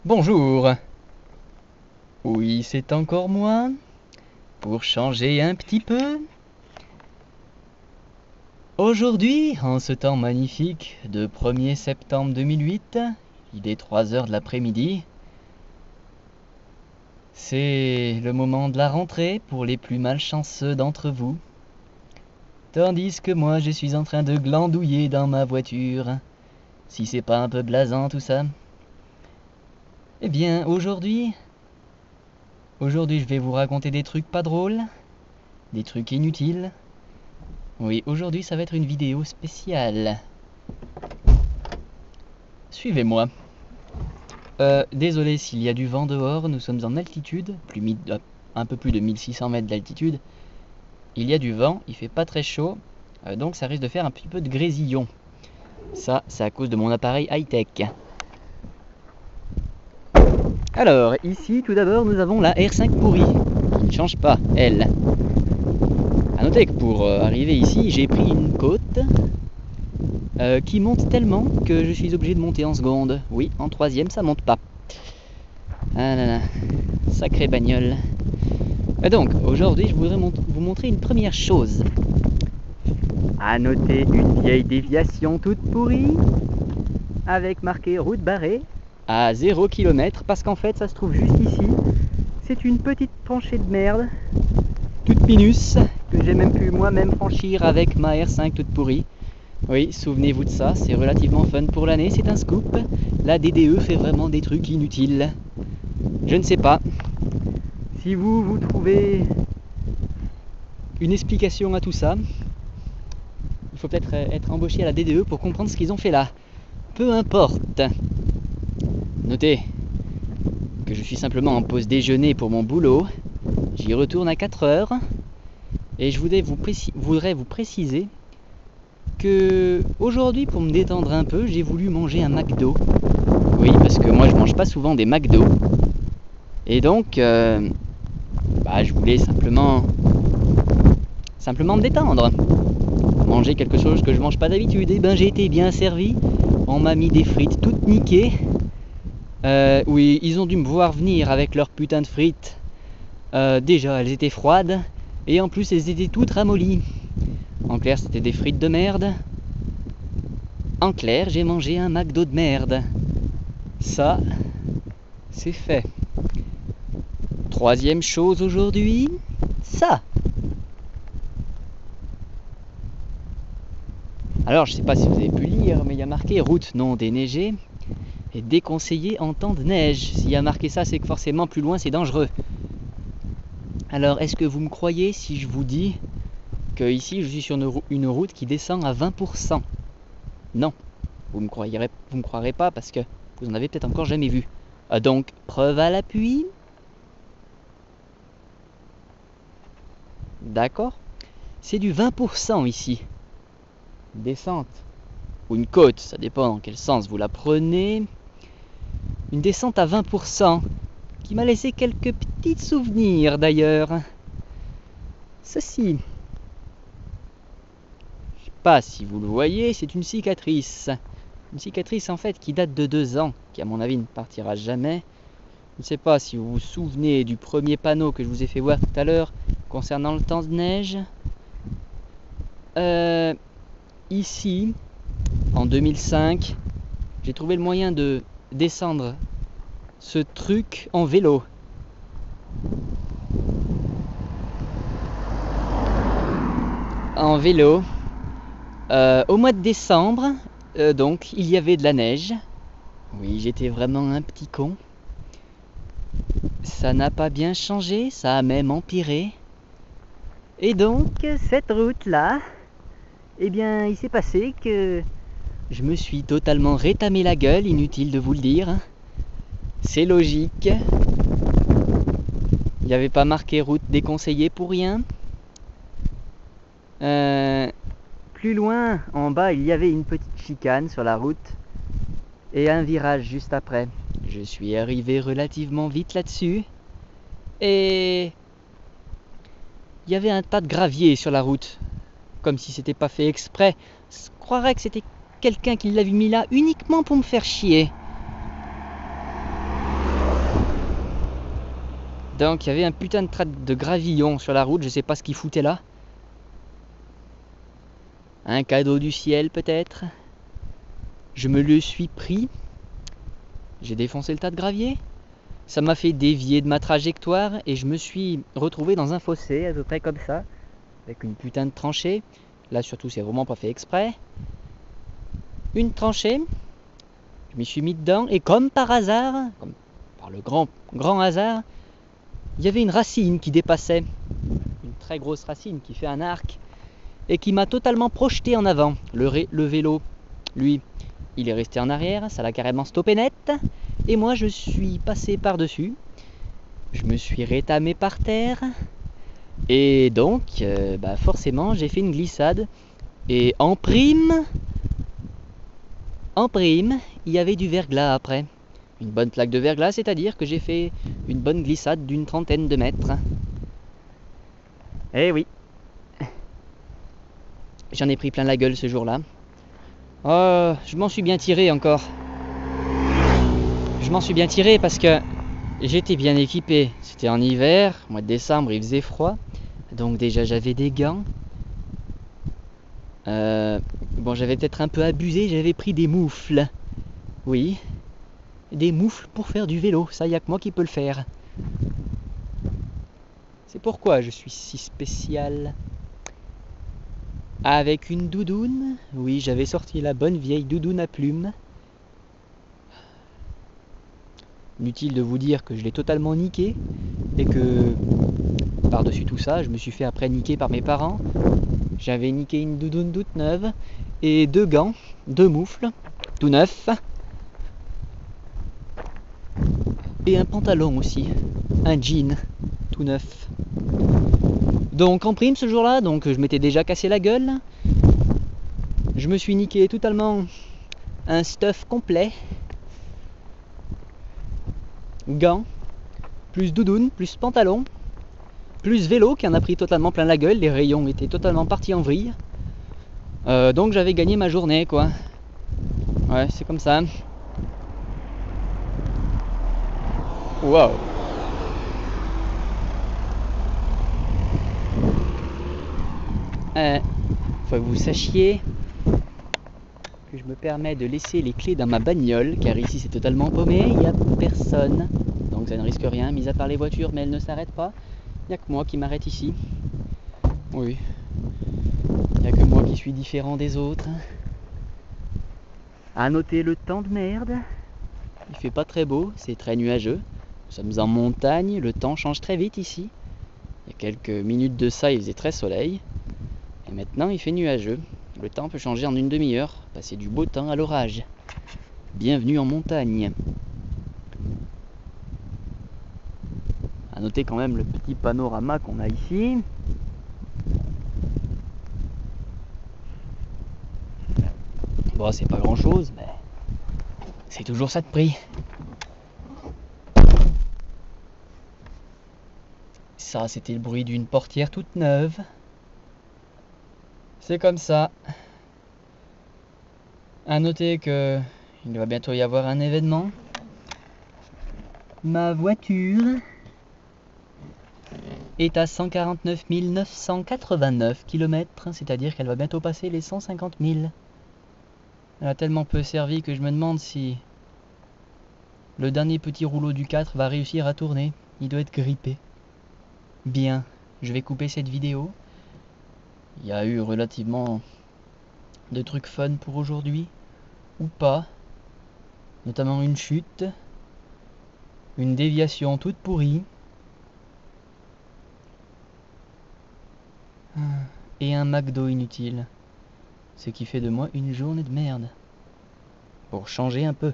Bonjour. Oui, c'est encore moi. Pour changer un petit peu. Aujourd'hui, en ce temps magnifique de 1er septembre 2008, il est 3 h de l'après-midi. C'est le moment de la rentrée pour les plus malchanceux d'entre vous. Tandis que moi, je suis en train de glandouiller dans ma voiture. Si c'est pas un peu blasant tout ça. Eh bien, aujourd'hui, je vais vous raconter des trucs pas drôles, des trucs inutiles. Oui, aujourd'hui, ça va être une vidéo spéciale. Suivez-moi. Désolé s'il y a du vent dehors, nous sommes en altitude, un peu plus de 1600 mètres d'altitude. Il y a du vent, il fait pas très chaud, donc ça risque de faire un petit peu de grésillon. Ça, c'est à cause de mon appareil high-tech. Alors, ici, tout d'abord, nous avons la R5 pourrie, qui ne change pas, elle. A noter que pour arriver ici, j'ai pris une côte qui monte tellement que je suis obligé de monter en seconde. Oui, en troisième, ça monte pas. Ah là là, sacrée bagnole. Donc, aujourd'hui, je voudrais vous montrer une première chose. À noter une vieille déviation toute pourrie, avec marqué route barrée, à 0 km, parce qu'en fait, ça se trouve juste ici. C'est une petite tranchée de merde, toute minus, que j'ai même pu moi-même franchir avec ma R5 toute pourrie. Oui, souvenez-vous de ça, c'est relativement fun pour l'année, c'est un scoop. La DDE fait vraiment des trucs inutiles. Je ne sais pas. Si vous trouvez une explication à tout ça, il faut peut-être être embauché à la DDE pour comprendre ce qu'ils ont fait là. Peu importe. Notez que je suis simplement en pause déjeuner pour mon boulot. J'y retourne à 4 h. Et je voudrais vous préciser que aujourd'hui, pour me détendre un peu, j'ai voulu manger un McDo. Oui, parce que moi je mange pas souvent des McDo. Et donc, je voulais simplement me détendre. Manger quelque chose que je mange pas d'habitude. Et ben j'ai été bien servi. On m'a mis des frites toutes niquées. Oui, ils ont dû me voir venir avec leurs putains de frites. Déjà, elles étaient froides. Et en plus, elles étaient toutes ramollies. En clair, c'était des frites de merde. En clair, j'ai mangé un McDo de merde. Ça, c'est fait. Troisième chose aujourd'hui, ça. Alors, je sais pas si vous avez pu lire, mais il y a marqué route non déneigée et déconseillée en temps de neige. S'il y a marqué ça, c'est que forcément plus loin c'est dangereux. Alors, est-ce que vous me croyez si je vous dis que ici je suis sur une route qui descend à 20%? Non, vous me croirez pas parce que vous en avez peut-être encore jamais vu. Donc, preuve à l'appui. D'accord? C'est du 20% ici. Descente ou une côte, ça dépend dans quel sens vous la prenez. Une descente à 20% qui m'a laissé quelques petits souvenirs d'ailleurs. Ceci, je sais pas si vous le voyez, c'est une cicatrice. Une cicatrice en fait qui date de 2 ans, qui à mon avis ne partira jamais. Je ne sais pas si vous vous souvenez du premier panneau que je vous ai fait voir tout à l'heure concernant le temps de neige. Ici, en 2005, j'ai trouvé le moyen de descendre ce truc en vélo. En vélo. Au mois de décembre, donc, il y avait de la neige. Oui, j'étais vraiment un petit con. Ça n'a pas bien changé, ça a même empiré. Et donc, cette route-là, eh bien, il s'est passé que je me suis totalement rétamé la gueule, inutile de vous le dire. C'est logique. Il n'y avait pas marqué route déconseillée pour rien. Plus loin, en bas, il y avait une petite chicane sur la route et un virage juste après. Je suis arrivé relativement vite là-dessus et il y avait un tas de gravier sur la route, comme si c'était pas fait exprès. Je croirais que c'était quelqu'un qui l'avait mis là uniquement pour me faire chier. Donc il y avait un putain de traite de gravillon sur la route, je sais pas ce qu'il foutait là. Un cadeau du ciel peut-être. Je me le suis pris. J'ai défoncé le tas de gravier. Ça m'a fait dévier de ma trajectoire et je me suis retrouvé dans un fossé à peu près comme ça, avec une putain de tranchée. Là surtout c'est vraiment pas fait exprès. Une tranchée. Je m'y suis mis dedans et comme par hasard, comme par le grand hasard, il y avait une racine qui dépassait, une très grosse racine qui fait un arc et qui m'a totalement projeté en avant. Le vélo, lui, il est resté en arrière, ça l'a carrément stoppé net et moi je suis passé par-dessus. Je me suis rétamé par terre et donc forcément j'ai fait une glissade et en prime, il y avait du verglas après. Une bonne plaque de verglas, c'est-à-dire que j'ai fait une bonne glissade d'une 30aine de mètres. Eh oui. J'en ai pris plein la gueule ce jour-là. Oh, je m'en suis bien tiré encore. Je m'en suis bien tiré parce que j'étais bien équipé. C'était en hiver, au mois de décembre, il faisait froid. Donc déjà j'avais des gants. Bon, j'avais peut-être un peu abusé, j'avais pris des moufles. Oui. Des moufles pour faire du vélo, ça y a que moi qui peux le faire. C'est pourquoi je suis si spécial. Avec une doudoune, oui, j'avais sorti la bonne vieille doudoune à plumes. Inutile de vous dire que je l'ai totalement niquée et que par-dessus tout ça, je me suis fait après niquer par mes parents. J'avais niqué une doudoune toute neuve et 2 gants, 2 moufles, tout neufs. Et un pantalon aussi, un jean, tout neuf. Donc en prime ce jour-là, donc je m'étais déjà cassé la gueule. Je me suis niqué totalement un stuff complet. Gants, plus doudoune, plus pantalon, plus vélo qui en a pris totalement plein la gueule. Les rayons étaient totalement partis en vrille. Donc j'avais gagné ma journée quoi. Ouais, c'est comme ça. Waouh. Faut que vous sachiez que je me permets de laisser les clés dans ma bagnole, car ici c'est totalement paumé, il n'y a personne. Donc ça ne risque rien, mis à part les voitures, mais elles ne s'arrêtent pas. Il n'y a que moi qui m'arrête ici. Oui. Il n'y a que moi qui suis différent des autres. À noter le temps de merde. Il fait pas très beau, c'est très nuageux. Nous sommes en montagne, le temps change très vite ici. Il y a quelques minutes de ça, il faisait très soleil. Et maintenant, il fait nuageux. Le temps peut changer en une demi-heure, passer du beau temps à l'orage. Bienvenue en montagne. À noter quand même le petit panorama qu'on a ici. Bon, c'est pas grand chose, mais c'est toujours ça de prix. Ça, c'était le bruit d'une portière toute neuve. C'est comme ça. À noter que il va bientôt y avoir un événement. Ma voiture est à 149 989 km, c'est-à-dire qu'elle va bientôt passer les 150 000. Elle a tellement peu servi que je me demande si le dernier petit rouleau du 4 va réussir à tourner. Il doit être grippé. Bien, je vais couper cette vidéo. Il y a eu relativement de trucs fun pour aujourd'hui, ou pas. Notamment une chute, une déviation toute pourrie, et un McDo inutile. Ce qui fait de moi une journée de merde. Pour changer un peu.